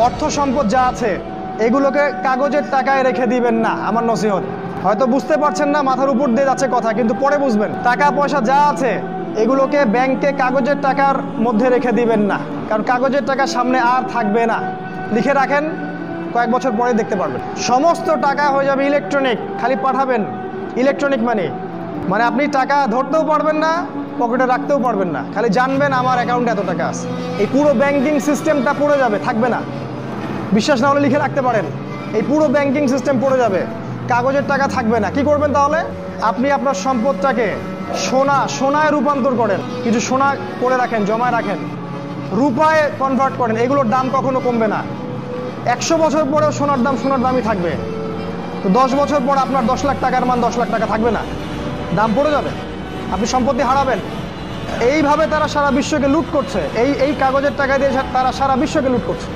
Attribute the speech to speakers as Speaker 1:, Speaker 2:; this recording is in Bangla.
Speaker 1: অর্থ সম্পদ যা আছে এগুলোকে কাগজের টাকায় রেখে দিবেন না। আমার নসিহত, হয়তো বুঝতে পারছেন না, মাথার উপর দিয়ে যাচ্ছে কথা, কিন্তু পরে বুঝবেন। টাকা পয়সা যা আছে এগুলোকে ব্যাংকে কাগজের টাকার মধ্যে রেখে দিবেন না, কারণ কাগজের টাকা সামনে আর থাকবে না। লিখে রাখেন, কয়েক বছর পরে দেখতে পারবেন সমস্ত টাকা হয়ে যাবে ইলেকট্রনিক। খালি পাঠাবেন ইলেকট্রনিক মানি, মানে আপনি টাকা ধরতেও পারবেন না, পকেটে রাখতেও পারবেন না, খালি জানবেন আমার অ্যাকাউন্টে এত টাকা আছে। এই পুরো ব্যাংকিং সিস্টেমটা পড়ে যাবে, থাকবে না। বিশ্বাস না হলে লিখে রাখতে পারেন, এই পুরো ব্যাংকিং সিস্টেম পড়ে যাবে, কাগজের টাকা থাকবে না। কি করবেন তাহলে? আপনি আপনার সম্পদটাকে সোনায় রূপান্তর করেন, কিছু সোনা করে রাখেন, জমায় রাখেন, রূপায় কনভার্ট করেন। এগুলোর দাম কখনো কমবে না। 100 বছর পরেও সোনার দামই থাকবে। তো 10 বছর পর আপনার 10 লাখ টাকার মান 10 লাখ টাকা থাকবে না, দাম পড়ে যাবে, আপনি সম্পত্তি হারাবেন। এইভাবে তারা সারা বিশ্বকে লুট করছে, এই কাগজের টাকা দিয়ে তারা সারা বিশ্বকে লুট করছে।